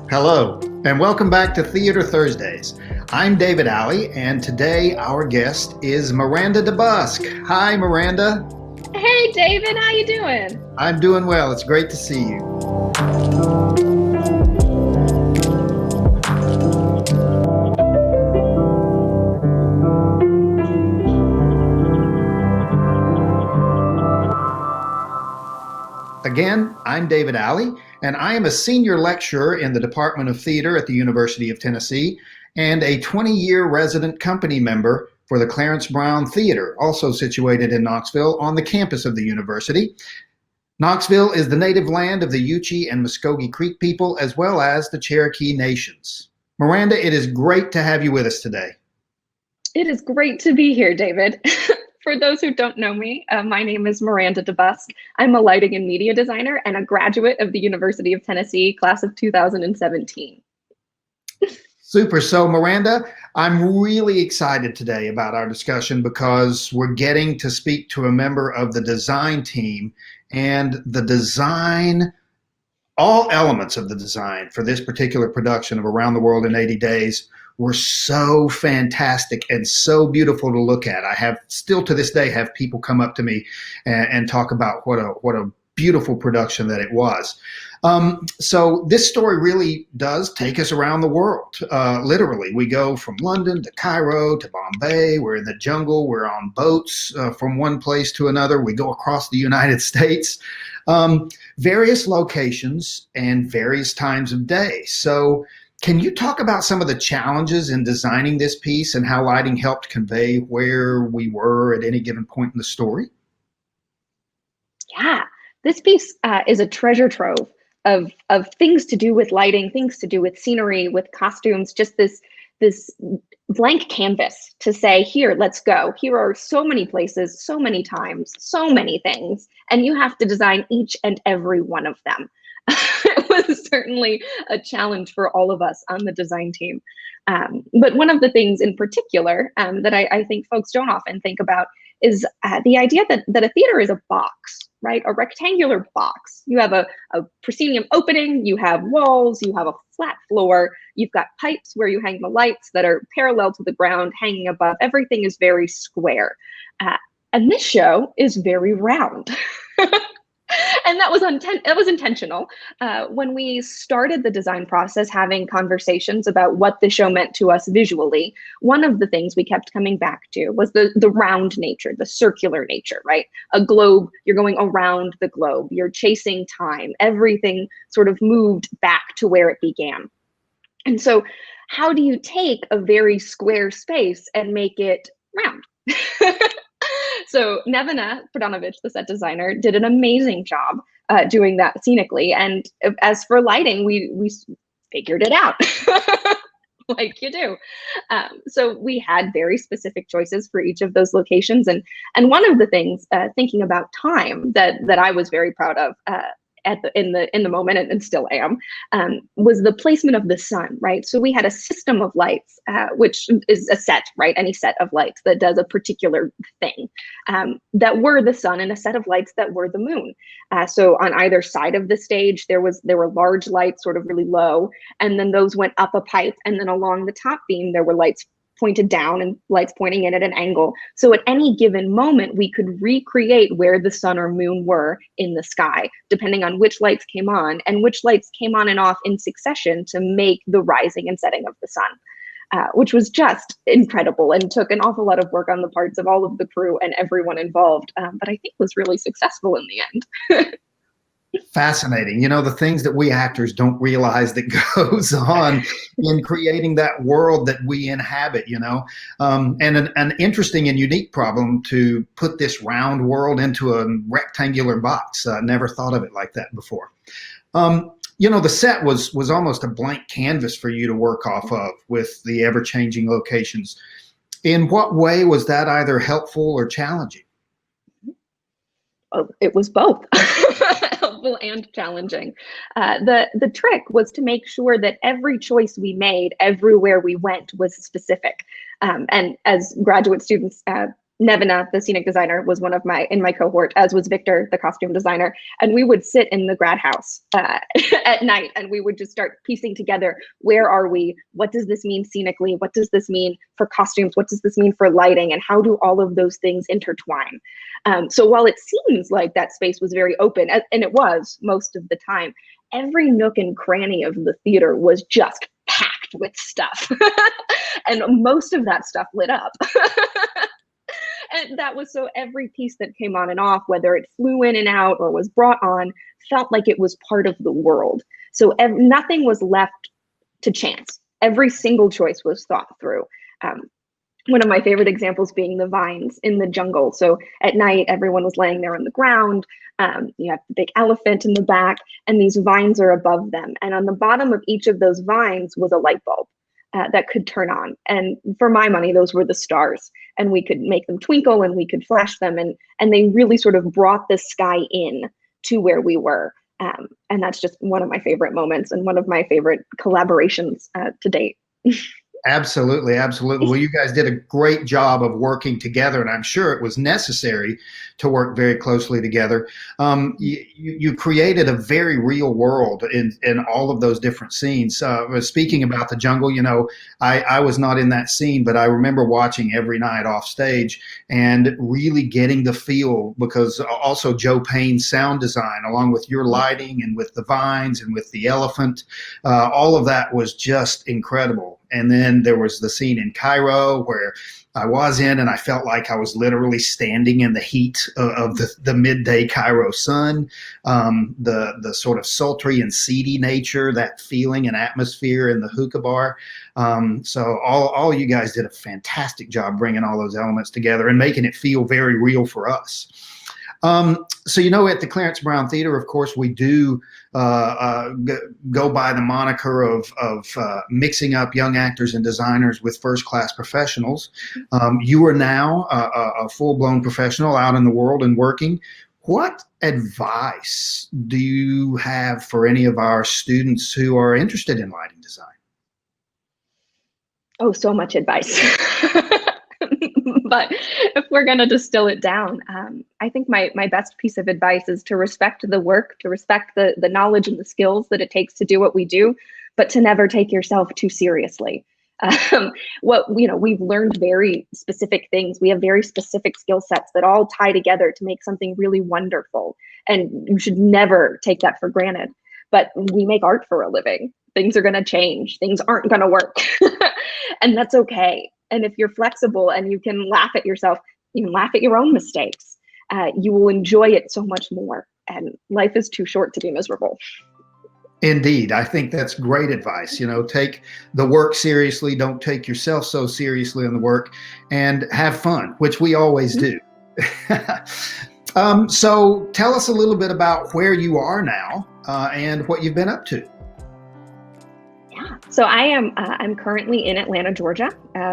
Hello, and welcome back to Theater Thursdays. I'm David Alley, and today our guest is Miranda DeBusk. Hi, Miranda. Hey, David, how you doing? I'm doing well. It's great to see you. Again, I'm David Alley, and I am a senior lecturer in the Department of Theater at the University of Tennessee and a 20-year resident company member for the Clarence Brown Theater, also situated in Knoxville on the campus of the university. Knoxville is the native land of the Yuchi and Muskogee Creek people, as well as the Cherokee nations. Miranda, it is great to have you with us today. It is great to be here, David. For those who don't know me, my name is Miranda DeBusk. I'm a lighting and media designer and a graduate of the University of Tennessee, class of 2017. Super. So, Miranda, I'm really excited today about our discussion because we're getting to speak to a member of the design team, and the design, all elements of the design for this particular production of Around the World in 80 Days were so fantastic and so beautiful to look at. I have still to this day have people come up to me and talk about what a beautiful production that it was. So this story really does take us around the world. Literally, we go from London to Cairo to Bombay. We're in the jungle. We're on boats from one place to another. We go across the United States, various locations and various times of day. So can you talk about some of the challenges in designing this piece and how lighting helped convey where we were at any given point in the story? Yeah, this piece is a treasure trove of things to do with lighting, things to do with scenery, with costumes, just this blank canvas to say, here, let's go. Here are so many places, so many times, so many things, and you have to design each and every one of them. It was certainly a challenge for all of us on the design team. But one of the things in particular that I think folks don't often think about is the idea that a theater is a box, right? A rectangular box. You have a proscenium opening, you have walls, you have a flat floor, you've got pipes where you hang the lights that are parallel to the ground, hanging above. Everything is very square. And this show is very round. And that was intentional. When we started the design process, having conversations about what the show meant to us visually, one of the things we kept coming back to was the round nature, the circular nature, right? A globe, you're going around the globe, you're chasing time, everything sort of moved back to where it began. And so how do you take a very square space and make it round? So Nevena Pradanovic, the set designer, did an amazing job doing that scenically. And as for lighting, we figured it out, like you do. So we had very specific choices for each of those locations. And one of the things, thinking about time, that I was very proud of in the moment, and still am, was the placement of the sun, right? So we had a system of lights, which is a set, right? Any set of lights that does a particular thing, that were the sun, and a set of lights that were the moon. So on either side of the stage, there were large lights, sort of really low, and then those went up a pipe, and then along the top beam, there were lights pointed down and lights pointing in at an angle. So at any given moment, we could recreate where the sun or moon were in the sky, depending on which lights came on and which lights came on and off in succession to make the rising and setting of the sun, which was just incredible and took an awful lot of work on the parts of all of the crew and everyone involved, but I think was really successful in the end. Fascinating. You know, the things that we actors don't realize that goes on in creating that world that we inhabit, you know, and an interesting and unique problem to put this round world into a rectangular box. Never thought of it like that before. You know, the set was almost a blank canvas for you to work off of with the ever-changing locations. In what way was that either helpful or challenging? Oh, it was both. Helpful and challenging. The trick was to make sure that every choice we made, everywhere we went, was specific. And as graduate students Nevina, the scenic designer, was one of in my cohort, as was Victor, the costume designer. And we would sit in the grad house at night, and we would just start piecing together, where are we? What does this mean scenically? What does this mean for costumes? What does this mean for lighting? And how do all of those things intertwine? So while it seems like that space was very open, and it was most of the time, every nook and cranny of the theater was just packed with stuff. And most of that stuff lit up. And that was so every piece that came on and off, whether it flew in and out or was brought on, felt like it was part of the world. So nothing was left to chance. Every single choice was thought through. One of my favorite examples being the vines in the jungle. So at night, everyone was laying there on the ground. You have the big elephant in the back, and these vines are above them. And on the bottom of each of those vines was a light bulb that could turn on. And for my money, those were the stars. And we could make them twinkle and we could flash them. And they really sort of brought the sky in to where we were. And that's just one of my favorite moments and one of my favorite collaborations to date. Absolutely, absolutely. Well, you guys did a great job of working together, and I'm sure it was necessary to work very closely together. You created a very real world in all of those different scenes. Speaking about the jungle, you know, I was not in that scene, but I remember watching every night off stage and really getting the feel, because also Joe Payne's sound design, along with your lighting and with the vines and with the elephant, all of that was just incredible. And then there was the scene in Cairo where I was in, and I felt like I was literally standing in the heat of the midday Cairo sun, the sort of sultry and seedy nature, that feeling and atmosphere in the hookah bar. So all you guys did a fantastic job bringing all those elements together and making it feel very real for us. So, you know, at the Clarence Brown Theater, of course, we do go by the moniker of mixing up young actors and designers with first-class professionals. You are now a full-blown professional out in the world and working. What advice do you have for any of our students who are interested in lighting design? Oh, so much advice. But if we're going to distill it down, I think my best piece of advice is to respect the work, to respect the knowledge and the skills that it takes to do what we do, but to never take yourself too seriously. We've learned very specific things. We have very specific skill sets that all tie together to make something really wonderful. And you should never take that for granted. But we make art for a living. Things are going to change. Things aren't going to work. And that's okay. And if you're flexible and you can laugh at yourself, you can laugh at your own mistakes, you will enjoy it so much more. And life is too short to be miserable. Indeed. I think that's great advice. You know, take the work seriously. Don't take yourself so seriously on the work, and have fun, which we always do. So tell us a little bit about where you are now and what you've been up to. So I'm currently in Atlanta, Georgia,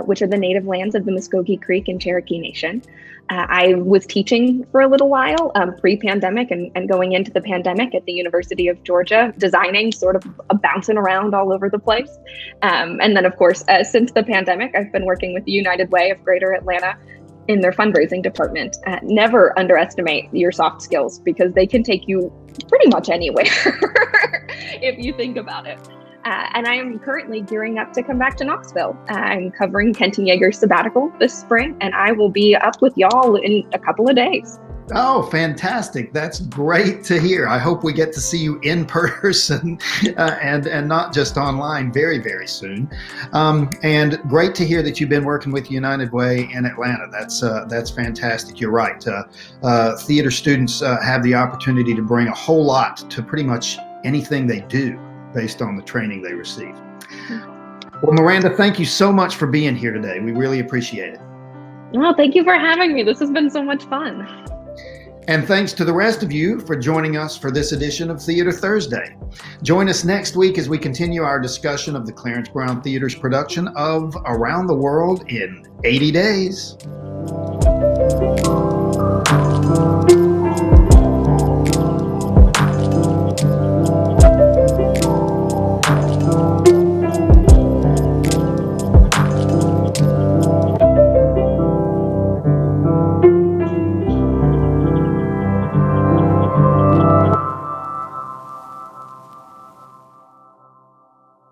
which are the native lands of the Muskogee Creek and Cherokee Nation. I was teaching for a little while pre-pandemic and going into the pandemic at the University of Georgia, designing, sort of bouncing around all over the place. And then, of course, since the pandemic, I've been working with the United Way of Greater Atlanta in their fundraising department. Never underestimate your soft skills, because they can take you pretty much anywhere if you think about it. And I am currently gearing up to come back to Knoxville. I'm covering Kenton Yeager's sabbatical this spring, and I will be up with y'all in a couple of days. Oh, fantastic. That's great to hear. I hope we get to see you in person and not just online very, very soon. And great to hear that you've been working with United Way in Atlanta. That's fantastic. You're right. Theater students have the opportunity to bring a whole lot to pretty much anything they do, based on the training they receive. Well, Miranda, thank you so much for being here today. We really appreciate it. Oh, thank you for having me. This has been so much fun. And thanks to the rest of you for joining us for this edition of Theater Thursday. Join us next week as we continue our discussion of the Clarence Brown Theater's production of Around the World in 80 Days.